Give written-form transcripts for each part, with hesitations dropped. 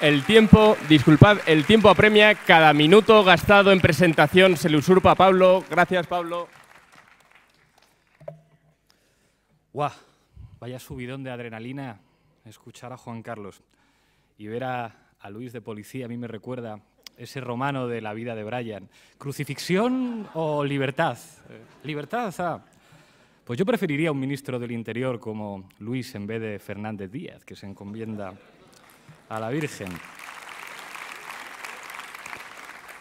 El tiempo, disculpad, el tiempo apremia. Cada minuto gastado en presentación se le usurpa a Pablo. Gracias, Pablo. ¡Guau! Vaya subidón de adrenalina escuchar a Juan Carlos y ver a Luis de policía. A mí me recuerda ese romano de La vida de Brian. ¿Crucifixión o libertad? Libertad, Pues yo preferiría un ministro del Interior como Luis en vez de Fernández Díaz, que se encomienda a la Virgen.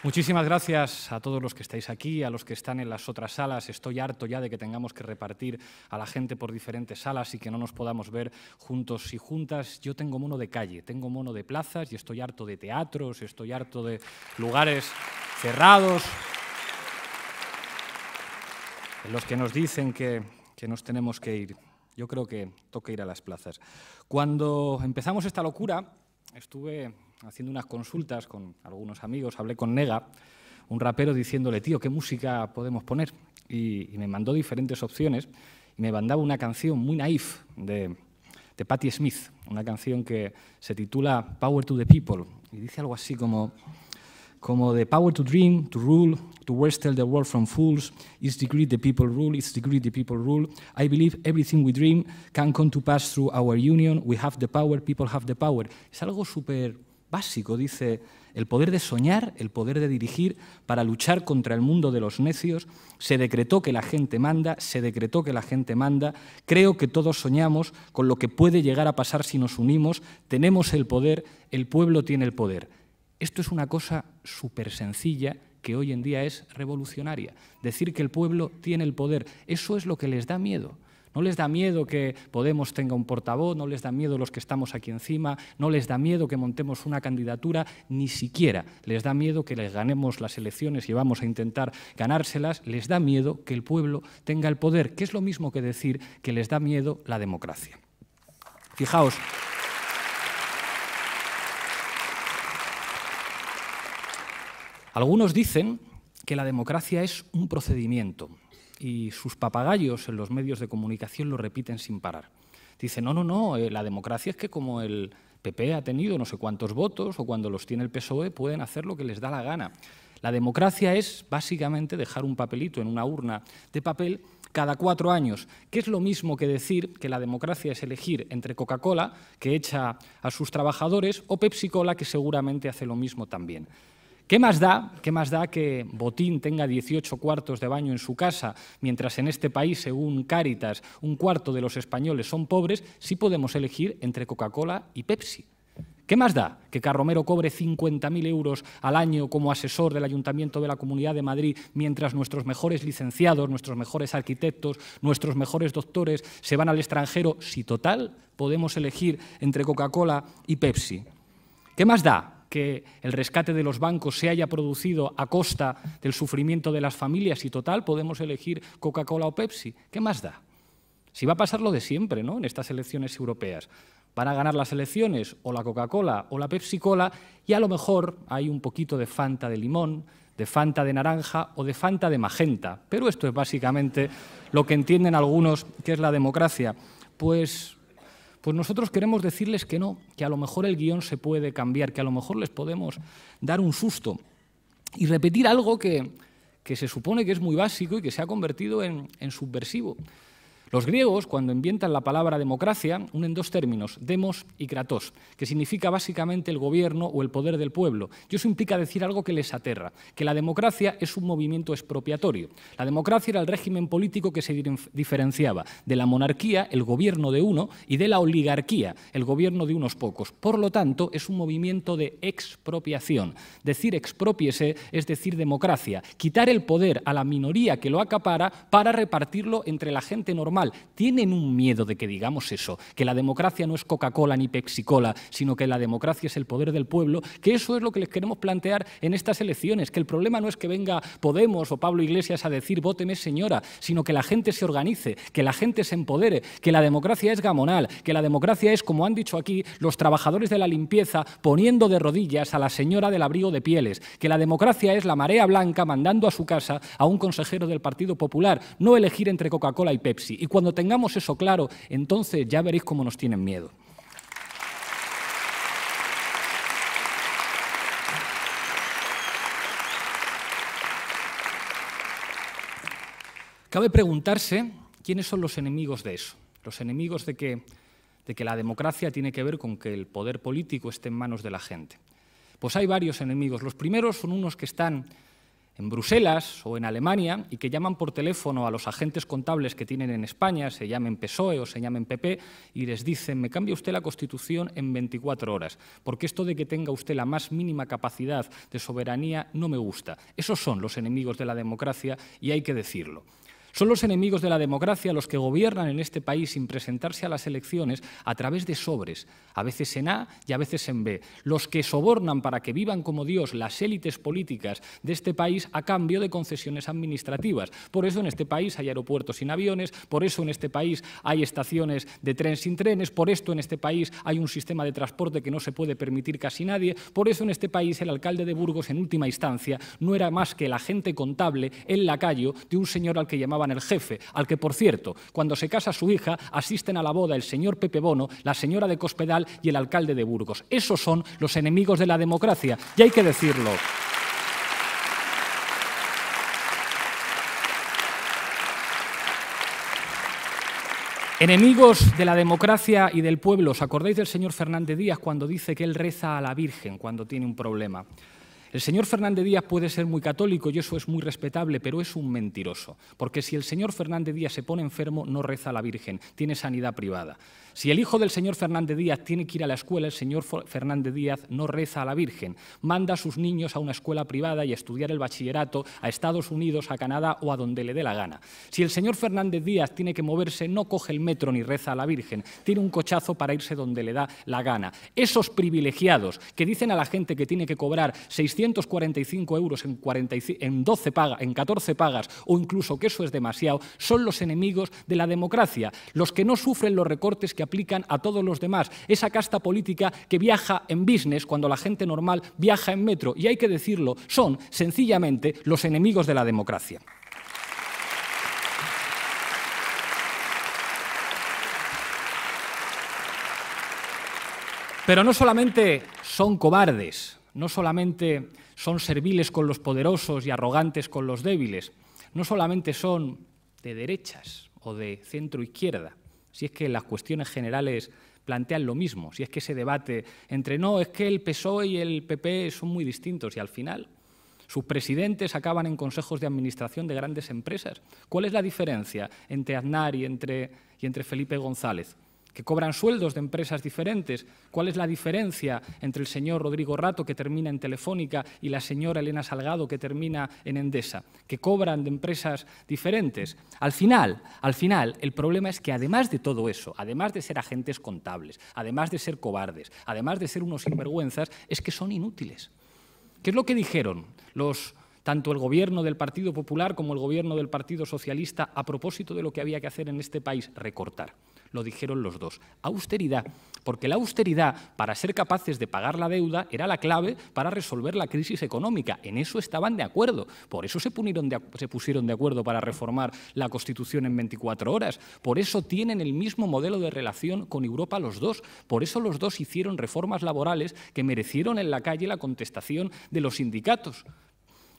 Muchísimas gracias a todos los que estáis aquí, a los que están en las otras salas. Estoy harto ya de que tengamos que repartir a la gente por diferentes salas y que no nos podamos ver juntos y juntas. Yo tengo mono de calle, tengo mono de plazas y estoy harto de teatros, estoy harto de lugares cerrados en los que nos dicen que nos tenemos que ir. Yo creo que toca ir a las plazas. Cuando empezamos esta locura, estuve haciendo unas consultas con algunos amigos, hablé con Nega, un rapero, diciéndole, tío, ¿qué música podemos poner? Y me mandó diferentes opciones y me mandaba una canción muy naif de Patti Smith, una canción que se titula Power to the People y dice algo así como the power to dream, to rule, to wrestle the world from fools, is the greed the people rule, it's the greed the people rule. I believe everything we dream can come to pass through our union. We have the power, people have the power. Es algo súper básico, dice, el poder de soñar, el poder de dirigir para luchar contra el mundo de los necios. Se decretó que la gente manda, se decretó que la gente manda. Creo que todos soñamos con lo que puede llegar a pasar si nos unimos. Tenemos el poder, el pueblo tiene el poder. Esto es una cosa súper sencilla que hoy en día es revolucionaria. Decir que el pueblo tiene el poder, eso es lo que les da miedo. No les da miedo que Podemos tenga un portavoz, no les da miedo los que estamos aquí encima, no les da miedo que montemos una candidatura, ni siquiera les da miedo que les ganemos las elecciones y vamos a intentar ganárselas, les da miedo que el pueblo tenga el poder, que es lo mismo que decir que les da miedo la democracia. Fijaos, algunos dicen que la democracia es un procedimiento y sus papagayos en los medios de comunicación lo repiten sin parar. Dicen, no, la democracia es que como el PP ha tenido no sé cuántos votos o cuando los tiene el PSOE pueden hacer lo que les da la gana. La democracia es básicamente dejar un papelito en una urna de papel cada 4 años, que es lo mismo que decir que la democracia es elegir entre Coca-Cola, que echa a sus trabajadores, o Pepsi-Cola, que seguramente hace lo mismo también. ¿Qué más da que Botín tenga 18 cuartos de baño en su casa, mientras en este país, según Cáritas, un cuarto de los españoles son pobres, si podemos elegir entre Coca-Cola y Pepsi? ¿Qué más da que Carromero cobre 50.000 euros al año como asesor del Ayuntamiento de la Comunidad de Madrid, mientras nuestros mejores licenciados, nuestros mejores arquitectos, nuestros mejores doctores se van al extranjero, si total podemos elegir entre Coca-Cola y Pepsi? ¿Qué más da que el rescate de los bancos se haya producido a costa del sufrimiento de las familias y total podemos elegir Coca-Cola o Pepsi? ¿Qué más da? Si va a pasar lo de siempre, ¿no?, en estas elecciones europeas. Van a ganar las elecciones o la Coca-Cola o la Pepsi-Cola y a lo mejor hay un poquito de Fanta de limón, de Fanta de naranja o de Fanta de magenta. Pero esto es básicamente lo que entienden algunos que es la democracia. Pues nosotros queremos decirles que no, que a lo mejor el guión se puede cambiar, que a lo mejor les podemos dar un susto y repetir algo que se supone que es muy básico y que se ha convertido en subversivo. Los griegos, cuando inventan la palabra democracia, unen 2 términos, demos y kratos, que significa básicamente el gobierno o el poder del pueblo. Y eso implica decir algo que les aterra, que la democracia es un movimiento expropiatorio. La democracia era el régimen político que se diferenciaba de la monarquía, el gobierno de uno, y de la oligarquía, el gobierno de unos pocos. Por lo tanto, es un movimiento de expropiación. Decir exprópiese es decir democracia, quitar el poder a la minoría que lo acapara para repartirlo entre la gente normal. Tienen un miedo de que digamos eso, que la democracia no es Coca-Cola ni Pepsi-Cola, sino que la democracia es el poder del pueblo, que eso es lo que les queremos plantear en estas elecciones, que el problema no es que venga Podemos o Pablo Iglesias a decir vóteme señora, sino que la gente se organice, que la gente se empodere, que la democracia es gamonal, que la democracia es, como han dicho aquí, los trabajadores de la limpieza poniendo de rodillas a la señora del abrigo de pieles, que la democracia es la marea blanca mandando a su casa a un consejero del Partido Popular, no elegir entre Coca-Cola y Pepsi. Y cuando tengamos eso claro, entonces ya veréis cómo nos tienen miedo. Cabe preguntarse quiénes son los enemigos de eso, los enemigos de que la democracia tiene que ver con que el poder político esté en manos de la gente. Pues hay varios enemigos. Los primeros son unos que están en Bruselas o en Alemania y que llaman por teléfono a los agentes contables que tienen en España, se llamen PSOE o se llamen PP, y les dicen: me cambia usted la Constitución en 24 horas, porque esto de que tenga usted la más mínima capacidad de soberanía no me gusta. Esos son los enemigos de la democracia y hay que decirlo. Son los enemigos de la democracia los que gobiernan en este país sin presentarse a las elecciones a través de sobres, a veces en A y a veces en B. Los que sobornan para que vivan como Dios las élites políticas de este país a cambio de concesiones administrativas. Por eso en este país hay aeropuertos sin aviones, por eso en este país hay estaciones de tren sin trenes, por esto en este país hay un sistema de transporte que no se puede permitir casi nadie, por eso en este país el alcalde de Burgos en última instancia no era más que el agente contable, el lacayo de un señor al que llamaban el jefe, al que, por cierto, cuando se casa su hija, asisten a la boda el señor Pepe Bono, la señora de Cospedal y el alcalde de Burgos. Esos son los enemigos de la democracia, y hay que decirlo. Enemigos de la democracia y del pueblo. ¿Os acordáis del señor Fernández Díaz cuando dice que él reza a la Virgen cuando tiene un problema? El señor Fernández Díaz puede ser muy católico y eso es muy respetable, pero es un mentiroso, porque si el señor Fernández Díaz se pone enfermo, no reza a la Virgen, tiene sanidad privada. Si el hijo del señor Fernández Díaz tiene que ir a la escuela, el señor Fernández Díaz no reza a la Virgen, manda a sus niños a una escuela privada y a estudiar el bachillerato a Estados Unidos, a Canadá o a donde le dé la gana. Si el señor Fernández Díaz tiene que moverse, no coge el metro ni reza a la Virgen, tiene un cochazo para irse donde le da la gana. Esos privilegiados que dicen a la gente que tiene que cobrar 645 euros en 14 pagas o incluso que eso es demasiado, son los enemigos de la democracia, los que no sufren los recortes que aplican a todos los demás, esa casta política que viaja en business cuando la gente normal viaja en metro, y hay que decirlo, son sencillamente los enemigos de la democracia. Pero no solamente son cobardes, no solamente son serviles con los poderosos y arrogantes con los débiles, no solamente son de derechas o de centro-izquierda, si es que las cuestiones generales plantean lo mismo, si es que ese debate entre no, es que el PSOE y el PP son muy distintos y al final sus presidentes acaban en consejos de administración de grandes empresas. ¿Cuál es la diferencia entre Aznar y entre Felipe González? Que cobran sueldos de empresas diferentes. ¿Cuál es la diferencia entre el señor Rodrigo Rato, que termina en Telefónica, y la señora Elena Salgado, que termina en Endesa? Que cobran de empresas diferentes. Al final, el problema es que además de todo eso, además de ser agentes contables, además de ser cobardes, además de ser unos sinvergüenzas, es que son inútiles. ¿Qué es lo que dijeron tanto el gobierno del Partido Popular como el gobierno del Partido Socialista a propósito de lo que había que hacer en este país? Recortar. Lo dijeron los dos. Austeridad, porque la austeridad, para ser capaces de pagar la deuda, era la clave para resolver la crisis económica. En eso estaban de acuerdo. Por eso se pusieron de acuerdo para reformar la Constitución en 24 horas. Por eso tienen el mismo modelo de relación con Europa los dos. Por eso los dos hicieron reformas laborales que merecieron en la calle la contestación de los sindicatos.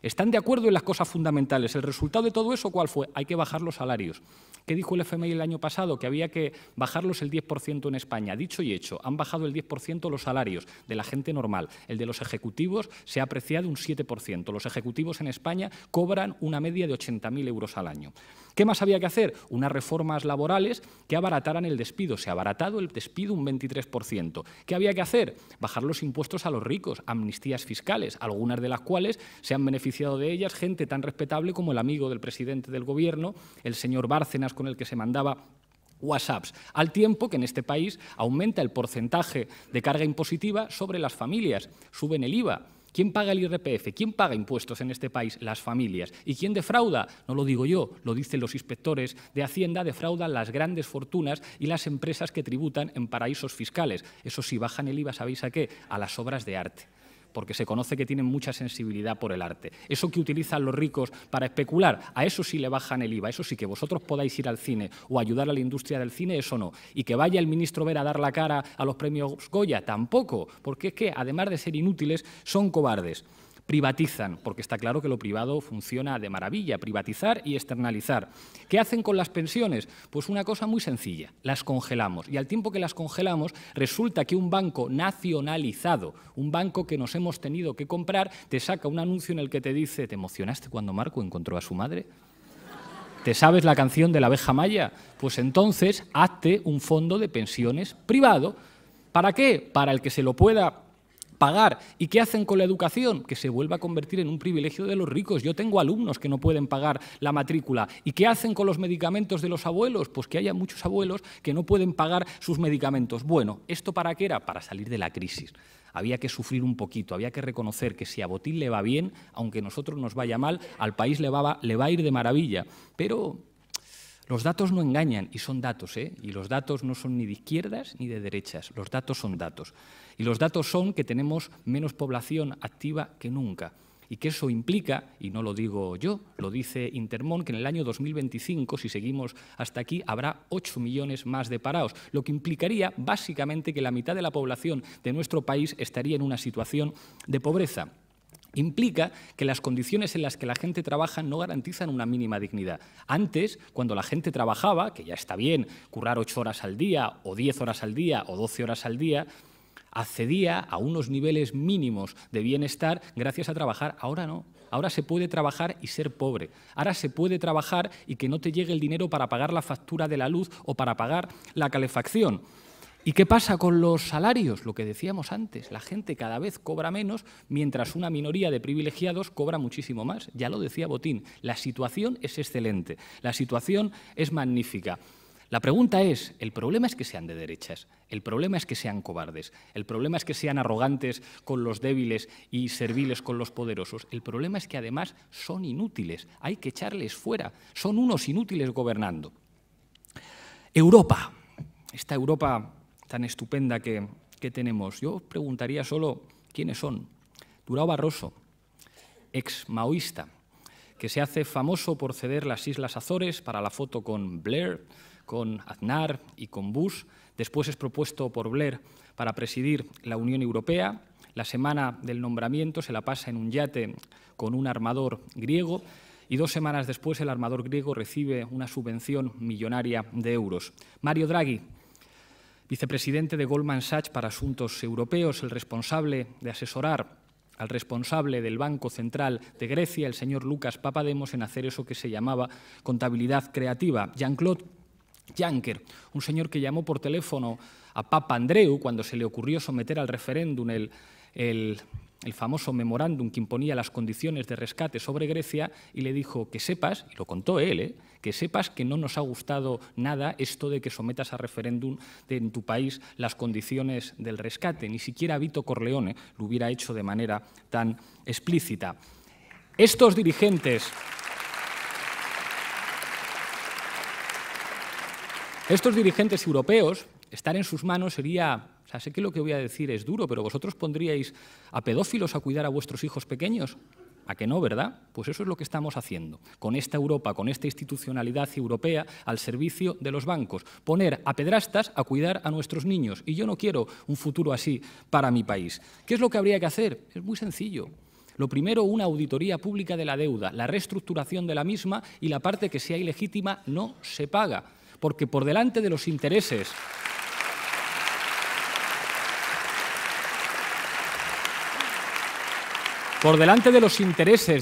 Están de acuerdo en las cosas fundamentales. ¿El resultado de todo eso cuál fue? Hay que bajar los salarios. ¿Qué dijo el FMI el año pasado? Que había que bajarlos el 10% en España. Dicho y hecho, han bajado el 10% los salarios de la gente normal. El de los ejecutivos se ha apreciado un 7%. Los ejecutivos en España cobran una media de 80.000 euros al año. ¿Qué más había que hacer? Unas reformas laborales que abarataran el despido. Se ha abaratado el despido un 23%. ¿Qué había que hacer? Bajar los impuestos a los ricos, amnistías fiscales, algunas de las cuales se han beneficiado de ellas gente tan respetable como el amigo del presidente del Gobierno, el señor Bárcenas, con el que se mandaba WhatsApps, al tiempo que en este país aumenta el porcentaje de carga impositiva sobre las familias, suben el IVA. ¿Quién paga el IRPF? ¿Quién paga impuestos en este país? Las familias. ¿Y quién defrauda? No lo digo yo, lo dicen los inspectores de Hacienda, defraudan las grandes fortunas y las empresas que tributan en paraísos fiscales. Eso sí, bajan el IVA, ¿sabéis a qué? A las obras de arte, porque se conoce que tienen mucha sensibilidad por el arte. Eso que utilizan los ricos para especular, a eso sí le bajan el IVA. Eso sí, que vosotros podáis ir al cine o ayudar a la industria del cine, eso no. Y que vaya el ministro Vera a dar la cara a los premios Goya, tampoco, porque es que, además de ser inútiles, son cobardes. privatizan, porque está claro que lo privado funciona de maravilla, privatizar y externalizar. ¿Qué hacen con las pensiones? Pues una cosa muy sencilla, las congelamos. Y al tiempo que las congelamos, resulta que un banco nacionalizado, un banco que nos hemos tenido que comprar, te saca un anuncio en el que te dice: ¿te emocionaste cuando Marco encontró a su madre? ¿Te sabes la canción de la abeja maya? Pues entonces hazte un fondo de pensiones privado. ¿Para qué? Para el que se lo pueda pagar. ¿Y qué hacen con la educación? Que se vuelva a convertir en un privilegio de los ricos. Yo tengo alumnos que no pueden pagar la matrícula. ¿Y qué hacen con los medicamentos de los abuelos? Pues que haya muchos abuelos que no pueden pagar sus medicamentos. Bueno, ¿esto para qué era? Para salir de la crisis. Había que sufrir un poquito, había que reconocer que si a Botín le va bien, aunque a nosotros nos vaya mal, al país le va a ir de maravilla. Pero los datos no engañan, y son datos, ¿eh? Y los datos no son ni de izquierdas ni de derechas, los datos son datos. Y los datos son que tenemos menos población activa que nunca. Y que eso implica, y no lo digo yo, lo dice Intermón, que en el año 2025, si seguimos hasta aquí, habrá 8 millones más de parados, lo que implicaría básicamente que la mitad de la población de nuestro país estaría en una situación de pobreza. Implica que las condiciones en las que la gente trabaja no garantizan una mínima dignidad. Antes, cuando la gente trabajaba, que ya está bien currar 8 horas al día, o 10 horas al día, o 12 horas al día, accedía a unos niveles mínimos de bienestar gracias a trabajar. Ahora no. Ahora se puede trabajar y ser pobre. Ahora se puede trabajar y que no te llegue el dinero para pagar la factura de la luz o para pagar la calefacción. ¿Y qué pasa con los salarios? Lo que decíamos antes, la gente cada vez cobra menos, mientras una minoría de privilegiados cobra muchísimo más. Ya lo decía Botín, la situación es excelente, la situación es magnífica. La pregunta es, ¿el problema es que sean de derechas? ¿El problema es que sean cobardes? ¿El problema es que sean arrogantes con los débiles y serviles con los poderosos? El problema es que además son inútiles, hay que echarles fuera, son unos inútiles gobernando. Europa, esta Europa tan estupenda que tenemos. Yo os preguntaría solo quiénes son. Durão Barroso, ex maoísta, que se hace famoso por ceder las Islas Azores para la foto con Blair, con Aznar y con Bush. Después es propuesto por Blair para presidir la Unión Europea. La semana del nombramiento se la pasa en un yate con un armador griego y 2 semanas después el armador griego recibe una subvención millonaria de euros. Mario Draghi, vicepresidente de Goldman Sachs para Asuntos Europeos, el responsable de asesorar al responsable del Banco Central de Grecia, el señor Lucas Papademos, en hacer eso que se llamaba contabilidad creativa. Jean-Claude Juncker, un señor que llamó por teléfono a Papa Andreu cuando se le ocurrió someter al referéndum el famoso memorándum que imponía las condiciones de rescate sobre Grecia y le dijo que sepas, y lo contó él, que sepas que no nos ha gustado nada esto de que sometas a referéndum en tu país las condiciones del rescate. Ni siquiera Vito Corleone lo hubiera hecho de manera tan explícita. Estos dirigentes europeos, estar en sus manos sería, o sea, sé que lo que voy a decir es duro, pero ¿vosotros pondríais a pedófilos a cuidar a vuestros hijos pequeños? ¿A que no, verdad? Pues eso es lo que estamos haciendo, con esta Europa, con esta institucionalidad europea al servicio de los bancos. Poner a pedrastas a cuidar a nuestros niños. Y yo no quiero un futuro así para mi país. ¿Qué es lo que habría que hacer? Es muy sencillo. Lo primero, una auditoría pública de la deuda, la reestructuración de la misma y la parte que sea ilegítima no se paga. Porque por delante de los intereses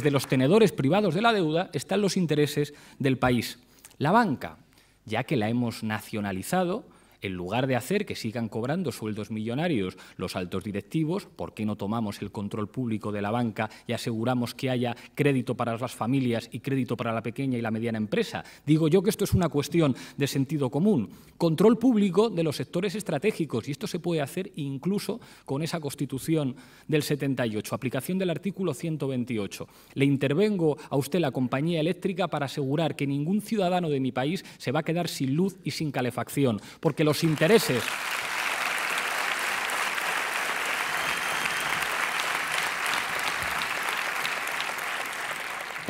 de los tenedores privados de la deuda están los intereses del país. La banca, ya que la hemos nacionalizado, en lugar de hacer que sigan cobrando sueldos millonarios los altos directivos, ¿por qué no tomamos el control público de la banca y aseguramos que haya crédito para las familias y crédito para la pequeña y la mediana empresa? Digo yo que esto es una cuestión de sentido común. Control público de los sectores estratégicos, y esto se puede hacer incluso con esa Constitución del 78, aplicación del artículo 128. Le intervengo a usted, la compañía eléctrica, para asegurar que ningún ciudadano de mi país se va a quedar sin luz y sin calefacción, porque los intereses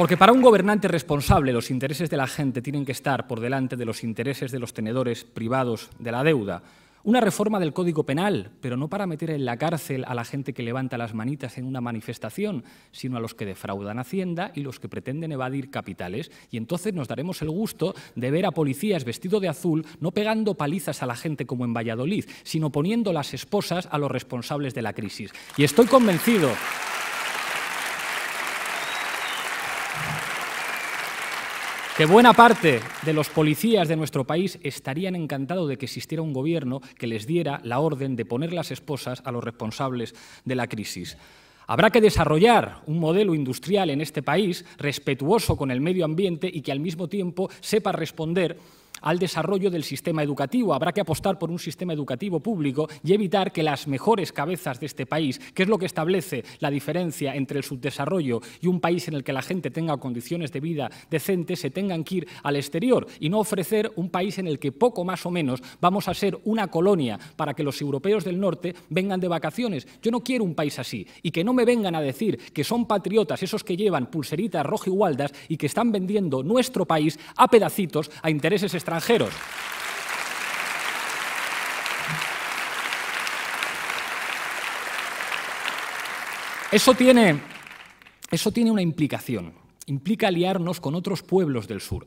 Porque para un gobernante responsable los intereses de la gente tienen que estar por delante de los intereses de los tenedores privados de la deuda. Una reforma del Código Penal, pero no para meter en la cárcel a la gente que levanta las manitas en una manifestación, sino a los que defraudan Hacienda y los que pretenden evadir capitales. Y entonces nos daremos el gusto de ver a policías vestidos de azul no pegando palizas a la gente como en Valladolid, sino poniendo las esposas a los responsables de la crisis. Y estoy convencido que buena parte de los policías de nuestro país estarían encantados de que existiera un gobierno que les diera la orden de poner las esposas a los responsables de la crisis. Habrá que desarrollar un modelo industrial en este país respetuoso con el medio ambiente y que al mismo tiempo sepa responder al desarrollo del sistema educativo. Habrá que apostar por un sistema educativo público y evitar que las mejores cabezas de este país, que es lo que establece la diferencia entre el subdesarrollo y un país en el que la gente tenga condiciones de vida decentes, se tengan que ir al exterior y no ofrecer un país en el que poco más o menos vamos a ser una colonia para que los europeos del norte vengan de vacaciones. Yo no quiero un país así y que no me vengan a decir que son patriotas esos que llevan pulseritas rojigualdas y que están vendiendo nuestro país a pedacitos a intereses extranjeros. Eso tiene una implicación. Implica aliarnos con otros pueblos del sur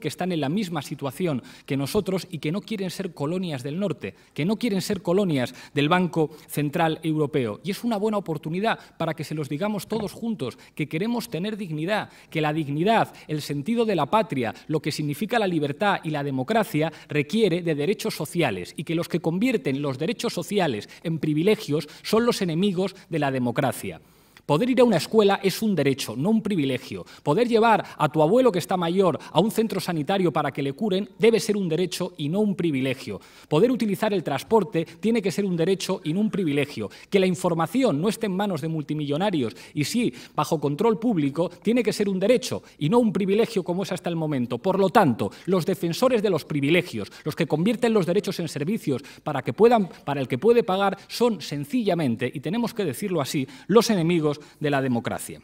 que están en la misma situación que nosotros y que no quieren ser colonias del norte, que no quieren ser colonias del Banco Central Europeo. Y es una buena oportunidad para que se los digamos todos juntos, que queremos tener dignidad, que la dignidad, el sentido de la patria, lo que significa la libertad y la democracia requiere de derechos sociales y que los que convierten los derechos sociales en privilegios son los enemigos de la democracia. Poder ir a una escuela es un derecho, no un privilegio. Poder llevar a tu abuelo que está mayor a un centro sanitario para que le curen debe ser un derecho y no un privilegio. Poder utilizar el transporte tiene que ser un derecho y no un privilegio. Que la información no esté en manos de multimillonarios y sí bajo control público tiene que ser un derecho y no un privilegio como es hasta el momento. Por lo tanto, los defensores de los privilegios, los que convierten los derechos en servicios para el que puede pagar, son sencillamente, y tenemos que decirlo así, los enemigos de la democracia.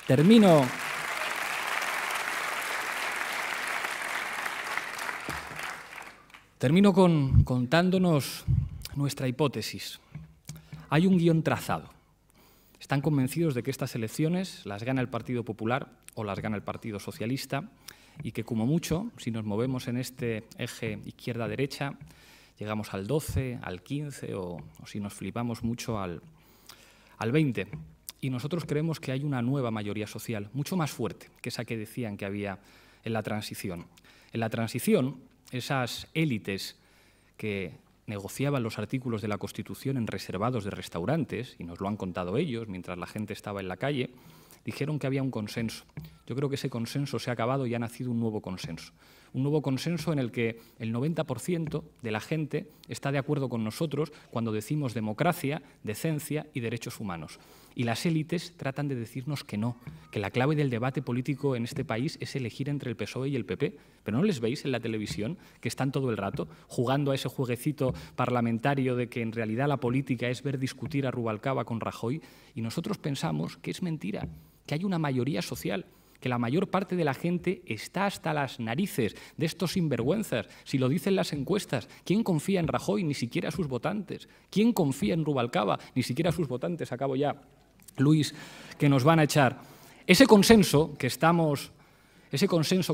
Termino contándonos nuestra hipótesis. Hay un guión trazado. Están convencidos de que estas elecciones las gana el Partido Popular o las gana el Partido Socialista y que, como mucho, si nos movemos en este eje izquierda-derecha, llegamos al 12, al 15 o si nos flipamos mucho al 20. Y nosotros creemos que hay una nueva mayoría social, mucho más fuerte que esa que decían que había en la transición. En la transición, esas élites que negociaban los artículos de la Constitución en reservados de restaurantes, y nos lo han contado ellos mientras la gente estaba en la calle, dijeron que había un consenso. Yo creo que ese consenso se ha acabado y ha nacido un nuevo consenso. Un nuevo consenso en el que el 90% de la gente está de acuerdo con nosotros cuando decimos democracia, decencia y derechos humanos. Y las élites tratan de decirnos que no, que la clave del debate político en este país es elegir entre el PSOE y el PP. ¿Pero no les veis en la televisión que están todo el rato jugando a ese jueguecito parlamentario de que en realidad la política es ver discutir a Rubalcaba con Rajoy? Y nosotros pensamos que es mentira, que hay una mayoría social, que la mayor parte de la gente está hasta las narices de estos sinvergüenzas. Si lo dicen las encuestas, ¿quién confía en Rajoy? Ni siquiera sus votantes. ¿Quién confía en Rubalcaba? Ni siquiera sus votantes. Acabo ya, Luis, que nos van a echar. Ese consenso que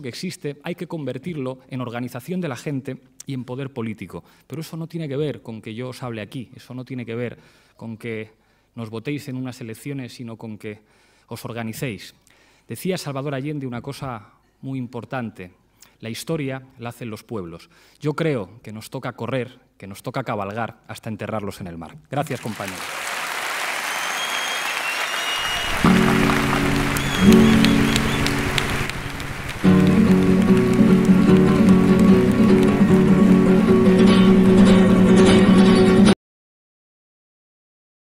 existe, hay que convertirlo en organización de la gente y en poder político. Pero eso no tiene que ver con que yo os hable aquí, eso no tiene que ver con que nos votéis en unas elecciones, sino con que os organicéis. Decía Salvador Allende una cosa muy importante: la historia la hacen los pueblos. Yo creo que nos toca correr, que nos toca cabalgar hasta enterrarlos en el mar. Gracias, compañeros.